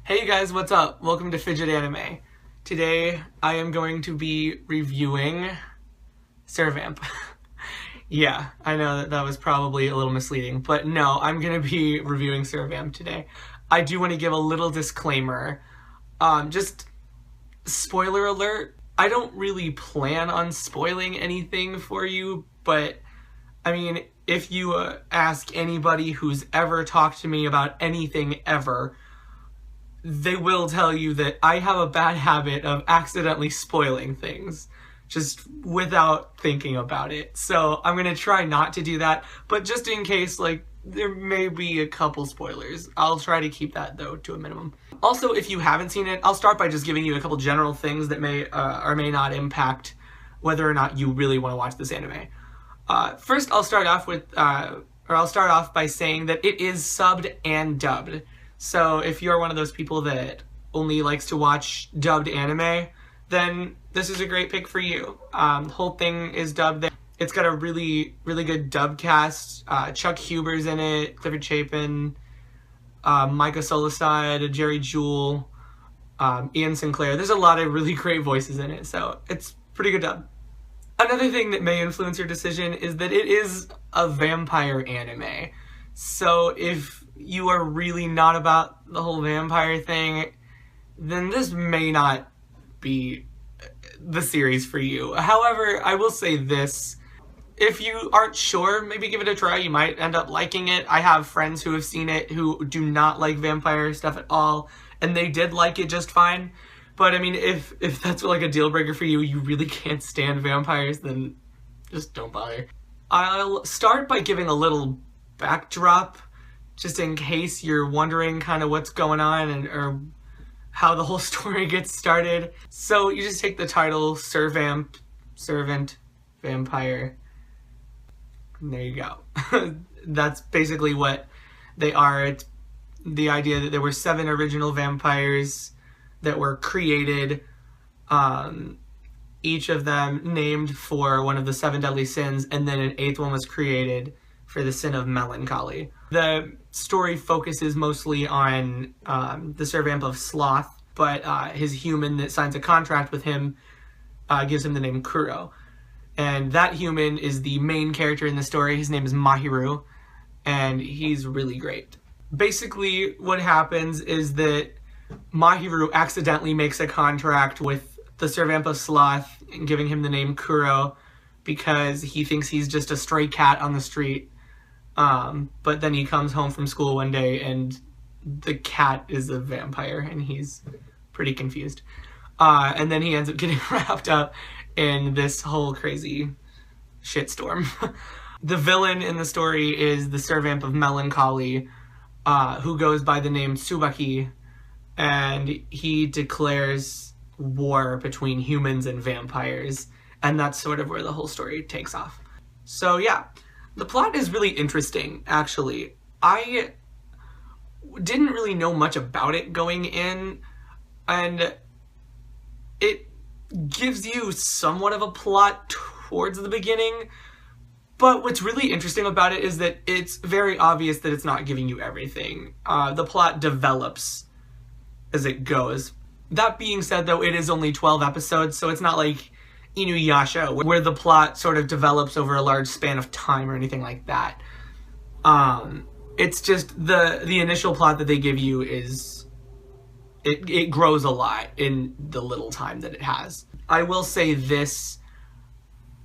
Hey you guys, what's up? Welcome to Fidget Anime. Today I am going to be reviewing Servamp. Yeah, I know that was probably a little misleading, but no, I'm going to be reviewing Servamp today. I do want to give a little disclaimer. Just spoiler alert, I don't really plan on spoiling anything for you, but I mean, if you ask anybody who's ever talked to me about anything ever, they will tell you that I have a bad habit of accidentally spoiling things just without thinking about it. So I'm going to try not to do that, but just in case, like, there may be a couple spoilers. I'll try to keep that, though, to a minimum. Also, if you haven't seen it, I'll start by just giving you a couple general things that may or may not impact whether or not you really want to watch this anime. First, I'll start off by saying that it is subbed and dubbed. So if you're one of those people that only likes to watch dubbed anime, then this is a great pick for you. The whole thing is dubbed. It's got a really, really good dub cast. Chuck Huber's in it, Clifford Chapin, Micah Soliside, Jerry Jewell, Ian Sinclair. There's a lot of really great voices in it, so it's pretty good dub. Another thing that may influence your decision is that it is a vampire anime. So if you are really not about the whole vampire thing, then this may not be the series for you. However, I will say this. If you aren't sure, maybe give it a try. You might end up liking it. I have friends who have seen it who do not like vampire stuff at all, and they did like it just fine. But I mean, if that's like a deal breaker for you, you really can't stand vampires, then just don't bother. I'll start by giving a little backdrop, just in case you're wondering kind of what's going on or how the whole story gets started. So you just take the title, Servamp, Servant, Vampire, and there you go. That's basically what they are. It's the idea that there were 7 original vampires that were created, each of them named for one of the 7 deadly sins, and then an 8th one was created for the sin of melancholy. The story focuses mostly on the Servamp of Sloth, but his human that signs a contract with him gives him the name Kuro. And that human is the main character in the story. His name is Mahiru, and he's really great. Basically, what happens is that Mahiru accidentally makes a contract with the Servamp of Sloth, giving him the name Kuro, because he thinks he's just a stray cat on the street. But then he comes home from school one day and the cat is a vampire and he's pretty confused. And then he ends up getting wrapped up in this whole crazy shitstorm. The villain in the story is the Servamp of Melancholy, who goes by the name Tsubaki, and he declares war between humans and vampires, and that's sort of where the whole story takes off. So yeah. The plot is really interesting, actually. I didn't really know much about it going in, and it gives you somewhat of a plot towards the beginning, but what's really interesting about it is that it's very obvious that it's not giving you everything. The plot develops as it goes. That being said, though, it is only 12 episodes, so it's not like Inuyasha, where the plot sort of develops over a large span of time or anything like that. It's just the initial plot that they give you is it grows a lot in the little time that it has. I will say this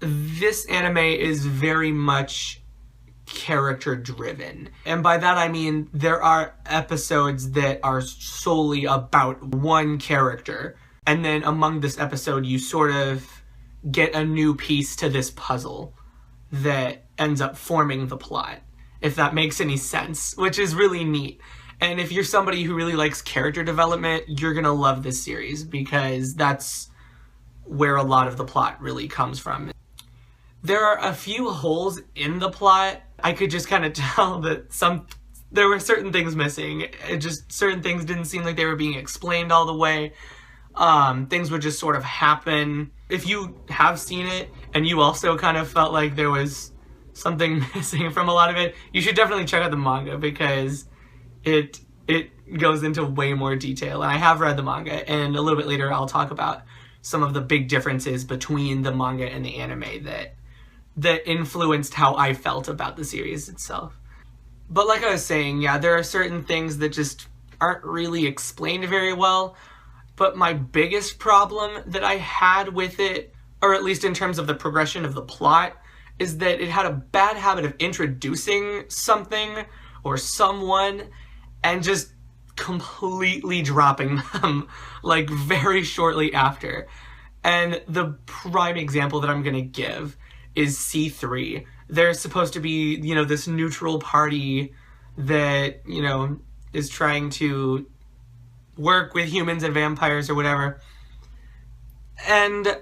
anime is very much character driven, and by that I mean there are episodes that are solely about one character, and then among this episode you sort of get a new piece to this puzzle that ends up forming the plot, if that makes any sense, which is really neat. And if you're somebody who really likes character development, you're gonna love this series, because that's where a lot of the plot really comes from. There are a few holes in the plot. I could just kind of tell that there were certain things missing. Certain things didn't seem like they were being explained all the way. Things would just sort of happen. If you have seen it and you also kind of felt like there was something missing from a lot of it, you should definitely check out the manga, because it goes into way more detail. And I have read the manga, and a little bit later I'll talk about some of the big differences between the manga and the anime that influenced how I felt about the series itself. But like I was saying, yeah, there are certain things that just aren't really explained very well. But my biggest problem that I had with it, or at least in terms of the progression of the plot, is that it had a bad habit of introducing something or someone and just completely dropping them like very shortly after. And the prime example that I'm gonna give is C3. They're supposed to be, you know, this neutral party that, you know, is trying to work with humans and vampires or whatever. And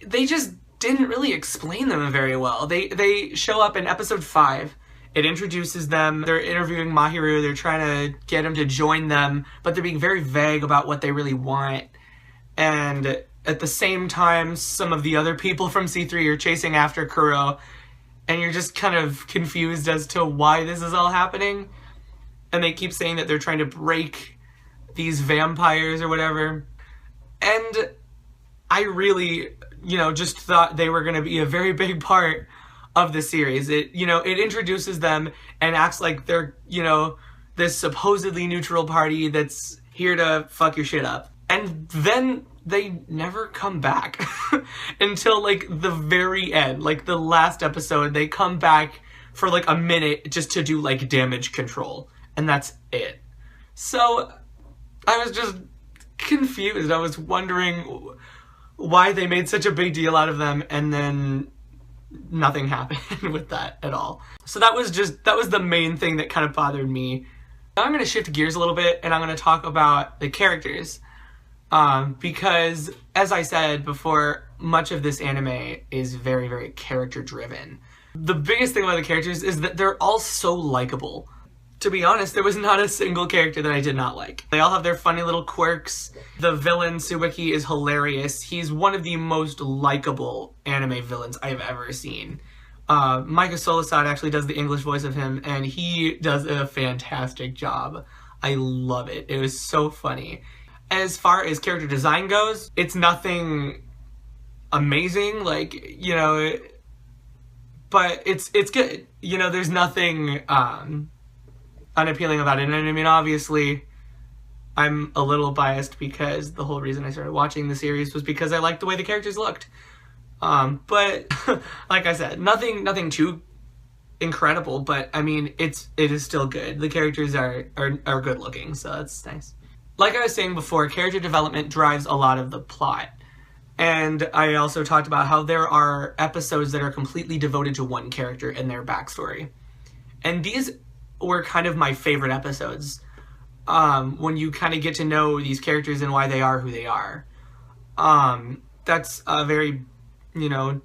they just didn't really explain them very well. They show up in episode 5. It introduces them. They're interviewing Mahiru. They're trying to get him to join them, but they're being very vague about what they really want. And at the same time, some of the other people from C3 are chasing after Kuro, and you're just kind of confused as to why this is all happening. And they keep saying that they're trying to break these vampires or whatever. And I really, you know, just thought they were going to be a very big part of the series. It, you know, it introduces them and acts like they're, you know, this supposedly neutral party that's here to fuck your shit up. And then they never come back until like the very end, like the last episode. They come back for like a minute just to do like damage control, and that's it. So I was just confused. I was wondering why they made such a big deal out of them, and then nothing happened with that at all. So that was the main thing that kind of bothered me. Now I'm going to shift gears a little bit, and I'm going to talk about the characters. Because, as I said before, much of this anime is very, very character driven. The biggest thing about the characters is that they're all so likable. To be honest, there was not a single character that I did not like. They all have their funny little quirks. The villain, Tsubaki, is hilarious. He's one of the most likable anime villains I've ever seen. Micah Solusad actually does the English voice of him, and he does a fantastic job. I love it. It was so funny. As far as character design goes, it's nothing amazing, like, you know, but it's good. You know, there's nothing unappealing about it. And I mean, obviously, I'm a little biased because the whole reason I started watching the series was because I liked the way the characters looked. But like I said, nothing too incredible, but I mean, it is still good. The characters are good looking, so that's nice. Like I was saying before, character development drives a lot of the plot. And I also talked about how there are episodes that are completely devoted to one character and their backstory. And these were kind of my favorite episodes, when you kind of get to know these characters and why they are who they are. That's a very, you know,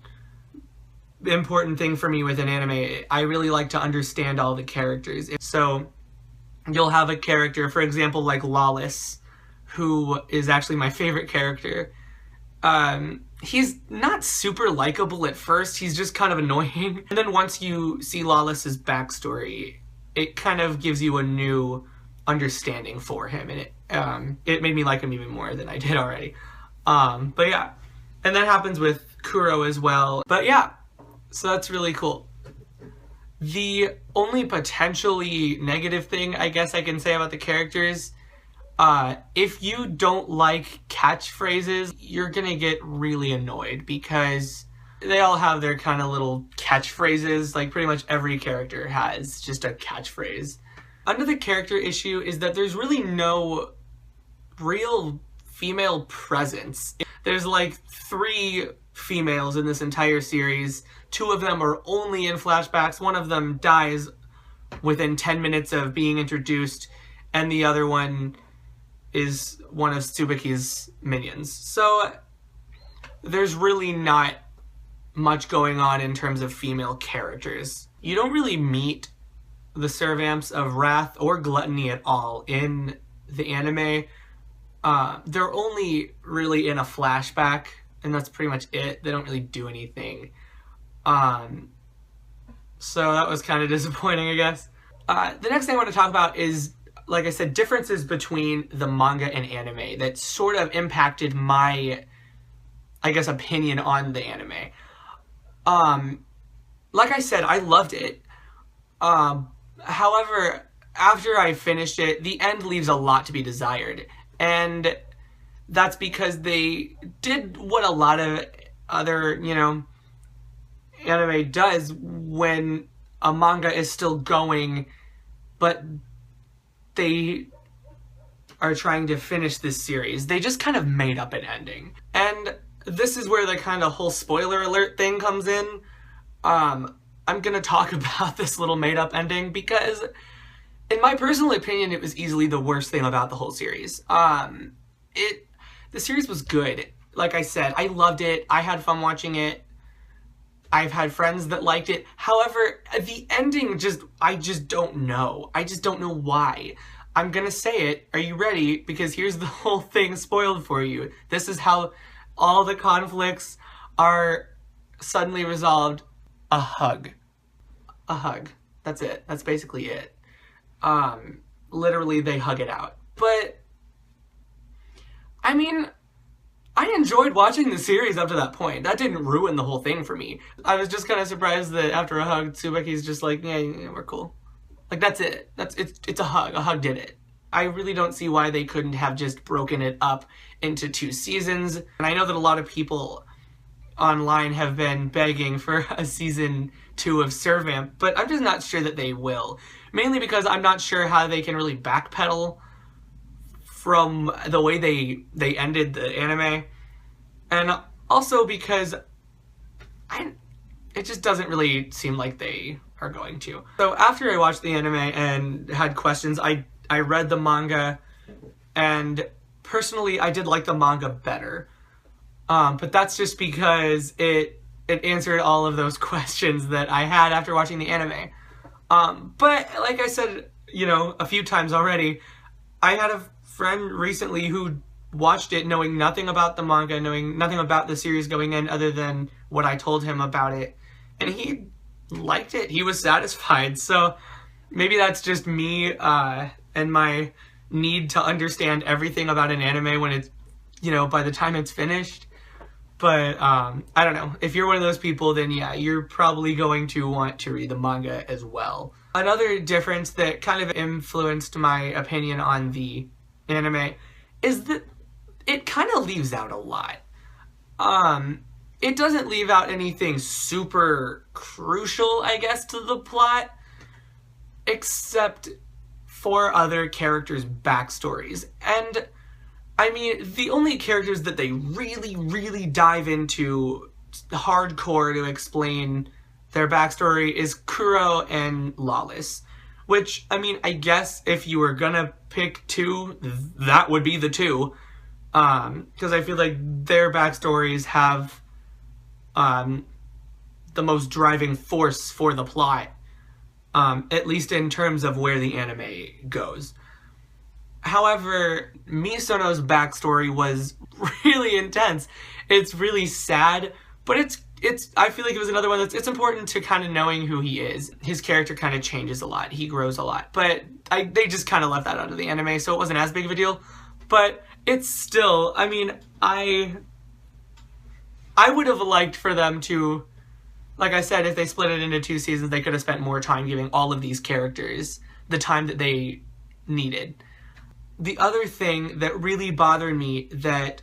important thing for me with an anime. I really like to understand all the characters. So you'll have a character, for example, like Lawless, who is actually my favorite character. He's not super likable at first. He's just kind of annoying. And then once you see Lawless's backstory, it kind of gives you a new understanding for him, and it made me like him even more than I did already. But yeah, and that happens with Kuro as well. But yeah, so that's really cool. The only potentially negative thing I guess I can say about the characters, if you don't like catchphrases, you're gonna get really annoyed because they all have their kind of little catchphrases. Like pretty much every character has just a catchphrase. Another character issue is that there's really no real female presence. There's like 3 females in this entire series. 2 of them are only in flashbacks. One of them dies within 10 minutes of being introduced, and the other one is one of Tsubaki's minions. So there's really not much going on in terms of female characters. You don't really meet the Servamps of Wrath or Gluttony at all in the anime. They're only really in a flashback, and that's pretty much it. They don't really do anything. So that was kind of disappointing, I guess. The next thing I want to talk about is like I said, differences between the manga and anime that sort of impacted my, I guess, opinion on the anime. Like I said, I loved it. However, after I finished it, the end leaves a lot to be desired. And that's because they did what a lot of other, anime does when a manga is still going, but they are trying to finish this series. They just kind of made up an ending. And this is where the kind of whole spoiler alert thing comes in. I'm gonna talk about this little made up ending because, in my personal opinion, it was easily the worst thing about the whole series. The series was good. Like I said, I loved it. I had fun watching it. I've had friends that liked it. However, the ending I just don't know. I just don't know why. I'm gonna say it. Are you ready? Because here's the whole thing spoiled for you. This is how all the conflicts are suddenly resolved. A hug. A hug. That's it. That's basically it. Literally, they hug it out. But, I mean, I enjoyed watching the series up to that point. That didn't ruin the whole thing for me. I was just kind of surprised that after a hug, Tsubaki's just like, yeah, we're cool. Like, that's it. It's a hug. A hug did it. I really don't see why they couldn't have just broken it up into 2 seasons. And I know that a lot of people online have been begging for a season 2 of Servamp, but I'm just not sure that they will. Mainly because I'm not sure how they can really backpedal from the way they ended the anime. And also because it just doesn't really seem like they are going to. So after I watched the anime and had questions, I read the manga, and personally I did like the manga better. But that's just because it answered all of those questions that I had after watching the anime. But like I said, a few times already, I had a friend recently who watched it knowing nothing about the manga, knowing nothing about the series going in other than what I told him about it. And he liked it. He was satisfied. So maybe that's just me and my need to understand everything about an anime when it's, by the time it's finished. But I don't know. If you're one of those people, then yeah, you're probably going to want to read the manga as well. Another difference that kind of influenced my opinion on the anime is that it kind of leaves out a lot. It doesn't leave out anything super crucial, I guess, to the plot, except for other characters' backstories. And I mean, the only characters that they really, really dive into hardcore to explain their backstory is Kuro and Lawless. Which, I mean, I guess if you were gonna pick 2, that would be the 2. Because I feel like their backstories have the most driving force for the plot. At least in terms of where the anime goes. However, Misono's backstory was really intense. It's really sad, but I feel like it was another one it's important to kind of knowing who he is. His character kind of changes a lot. He grows a lot. But they just kind of left that out of the anime, so it wasn't as big of a deal. But it's still, I mean, I would have liked for them to, like I said, if they split it into 2 seasons, they could have spent more time giving all of these characters the time that they needed. The other thing that really bothered me that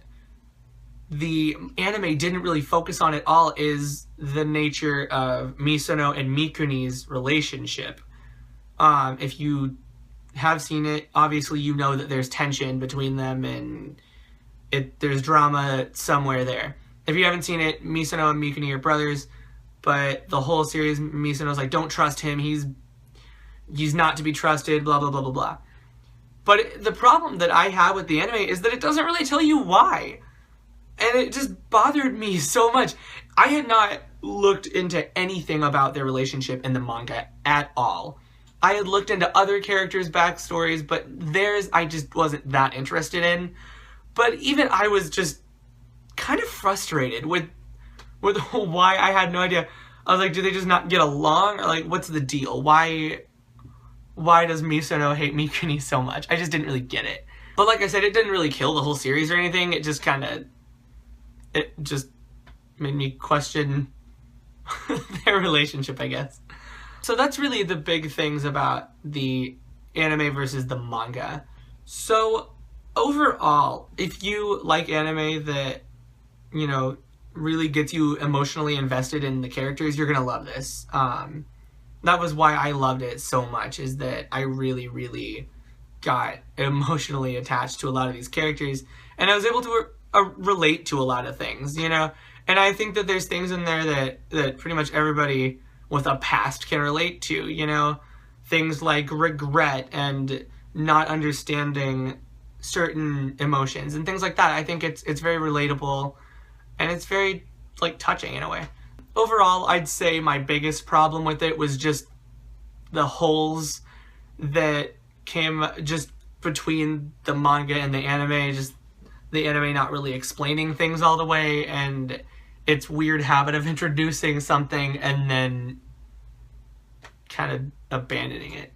the anime didn't really focus on at all is the nature of Misono and Mikuni's relationship. If you have seen it, obviously you know that there's tension between them and there's drama somewhere there. If you haven't seen it, Misono and Mikuni are brothers, but the whole series, Misono's like, don't trust him, he's not to be trusted, blah, blah, blah, blah, blah. But the problem that I have with the anime is that it doesn't really tell you why. And it just bothered me so much. I had not looked into anything about their relationship in the manga at all. I had looked into other characters' backstories, but theirs I just wasn't that interested in. But even I was just kind of frustrated with why. I had no idea. I was like, do they just not get along? Or like, what's the deal? Why why does Misono hate Mikuni so much? I just didn't really get it. But like I said, it didn't really kill the whole series or anything. It just made me question their relationship, I guess. So that's really the big things about the anime versus the manga. So overall, if you like anime that, you know, really gets you emotionally invested in the characters, you're gonna love this. That was why I loved it so much, is that I really, really got emotionally attached to a lot of these characters, and I was able to relate to a lot of things, you know? And I think that there's things in there that pretty much everybody with a past can relate to, you know? Things like regret and not understanding certain emotions and things like that. I think it's very relatable, and it's very, like, touching in a way. Overall, I'd say my biggest problem with it was just the holes that came just between the manga and the anime, just the anime not really explaining things all the way, and its weird habit of introducing something and then kind of abandoning it.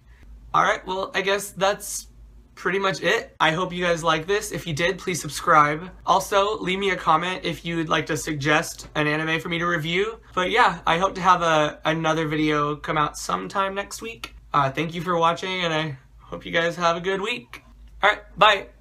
Alright, well, I guess that's pretty much it. I hope you guys like this. If you did, please subscribe. Also, leave me a comment if you'd like to suggest an anime for me to review. But yeah, I hope to have another video come out sometime next week. Thank you for watching, and I hope you guys have a good week. Alright, bye!